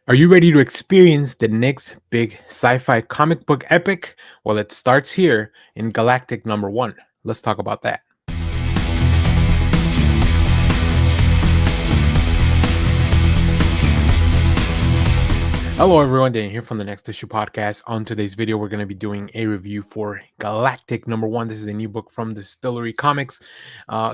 Are you ready to experience the next big sci-fi comic book epic? Well, it starts here in Galactic number 1. Let's talk about that. Hello everyone, Dan here from the Next Issue Podcast. On today's video, we're going to be doing a review for Galactic number 1. This is a new book from Dstlry Comics.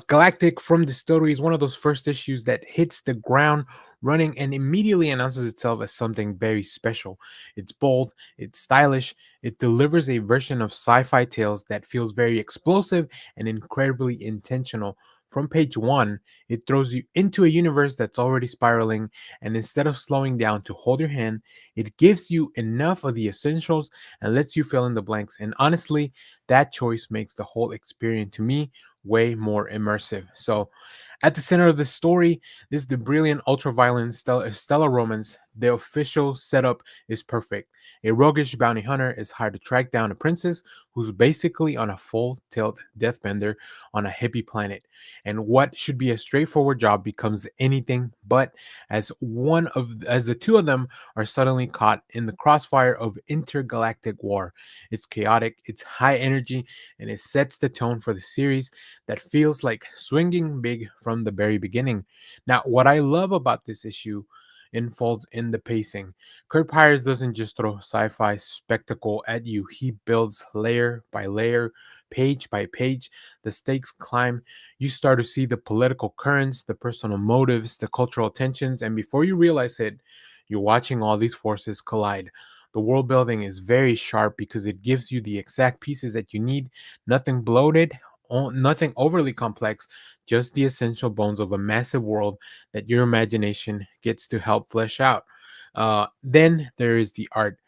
Galactic from Dstlry is one of those first issues that hits the ground running and immediately announces itself as something very special. It's bold, it's stylish, it delivers a version of sci-fi tales that feels very explosive and incredibly intentional. From page 1, it throws you into a universe that's already spiraling, and instead of slowing down to hold your hand, it gives you enough of the essentials and lets you fill in the blanks. And honestly, that choice makes the whole experience to me way more immersive. So, at the center of the story is the brilliant ultraviolent stellar romance. The official setup is perfect. A roguish bounty hunter is hired to track down a princess who's basically on a full tilt deathbender on a hippie planet. And what should be a straightforward job becomes anything but, as the two of them are suddenly caught in the crossfire of intergalactic war. It's chaotic, it's high energy, and it sets the tone for the series that feels like swinging big from the very beginning. Now, what I love about this issue unfolds in the pacing. Curt Pires doesn't just throw sci-fi spectacle at you. He builds layer by layer, page by page. The stakes climb. You start to see the political currents, the personal motives, the cultural tensions, and before you realize it, you're watching all these forces collide. The world building is very sharp because it gives you the exact pieces that you need. Nothing bloated, nothing overly complex, just the essential bones of a massive world that your imagination gets to help flesh out. Then there is the art.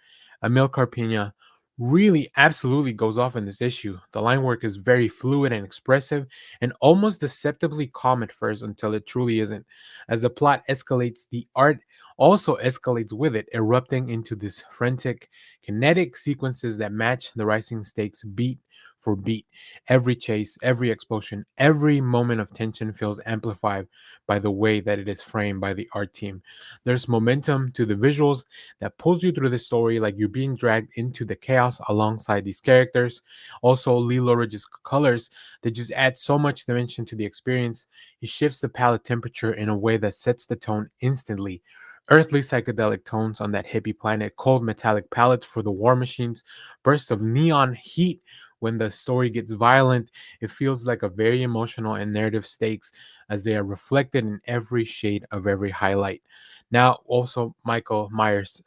Amilcar Pinna really absolutely goes off in this issue. The line work is very fluid and expressive and almost deceptively calm at first until it truly isn't. As the plot escalates, the art also escalates with it, erupting into this frantic, kinetic sequences that match the rising stakes beat for beat. Every chase, every explosion, every moment of tension feels amplified by the way that it is framed by the art team. There's momentum to the visuals that pulls you through the story like you're being dragged into the chaos alongside these characters. Also, Lee Loughridge's colors that just add so much dimension to the experience. He shifts the palette temperature in a way that sets the tone instantly. Earthly psychedelic tones on that hippie planet, cold metallic palettes for the war machines, bursts of neon heat when the story gets violent. It feels like a very emotional and narrative stakes as they are reflected in every shade of every highlight. Now, also Michael Myers'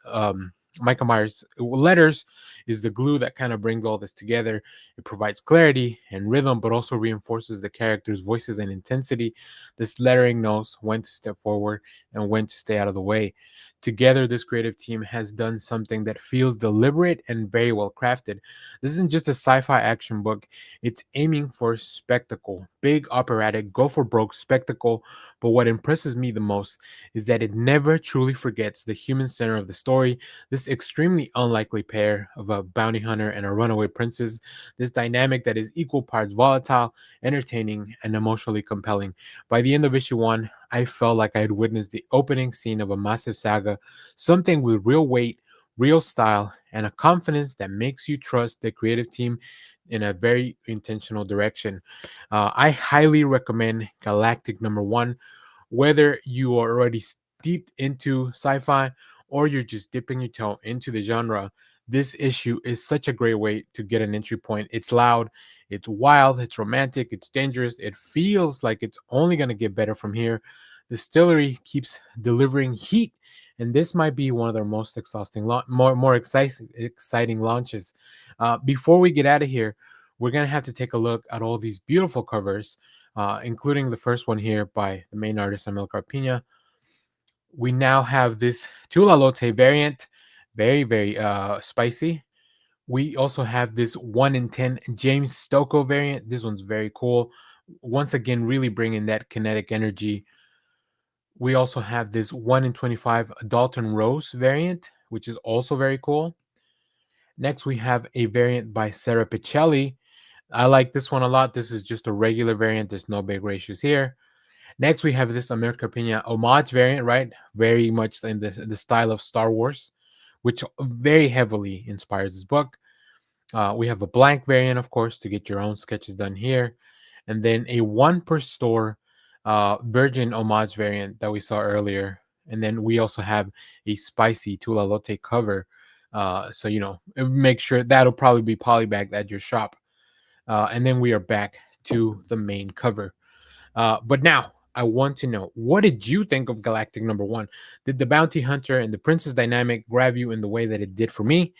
letters is the glue that kind of brings all this together. It provides clarity and rhythm, but also reinforces the characters' voices and intensity. This lettering knows when to step forward and when to stay out of the way. Together, this creative team has done something that feels deliberate and very well crafted. This isn't just a sci fi action book, it's aiming for spectacle, big operatic, go for broke spectacle. But what impresses me the most is that it never truly forgets the human center of the story. This extremely unlikely pair of a bounty hunter and a runaway princess, this dynamic that is equal parts volatile, entertaining, and emotionally compelling. By the end of issue 1, I felt like I had witnessed the opening scene of a massive saga, something with real weight, real style, and a confidence that makes you trust the creative team in a very intentional direction. I highly recommend Galactic number 1, whether you are already steeped into sci-fi or you're just dipping your toe into the genre. This issue is such a great way to get an entry point. It's loud, it's wild, it's romantic, it's dangerous. It feels like it's only going to get better from here. Distillery keeps delivering heat, and this might be one of their most exhausting, more exciting launches. Before we get out of here, we're gonna have to take a look at all these beautiful covers, including the first one here by the main artist Amilcar Pinna. We now have this Tula Lotte variant, very spicy. We also have this 1 in 10 James Stocco variant. This one's very cool. Once again, really bringing that kinetic energy. We also have this 1 in 25 Dalton Rose variant, which is also very cool. Next, we have a variant by Sarah Pichelli. I like this one a lot. This is just a regular variant. There's no big ratios here. Next, we have this Amilcar Pinna homage variant, right? Very much in the style of Star Wars, which very heavily inspires this book. We have a blank variant, of course, to get your own sketches done here. And then a one per store virgin homage variant that we saw earlier. And then we also have a spicy Tula Lotte cover. So, make sure that'll probably be polybagged at your shop. And then we are back to the main cover. But now I want to know, what did you think of Galactic number one? Did the bounty hunter and the princess dynamic grab you in the way that it did for me?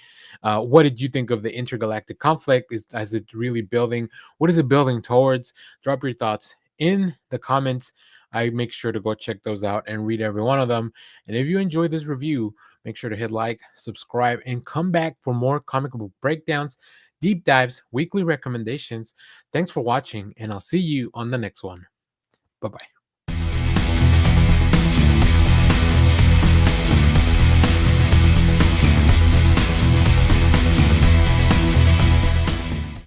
What did you think of the intergalactic conflict? Is it really building? What is it building towards? Drop your thoughts in the comments. I make sure to go check those out and read every one of them. And if you enjoyed this review, make sure to hit like, subscribe, and come back for more comic book breakdowns, deep dives, weekly recommendations. Thanks for watching, and I'll see you on the next one. Bye bye.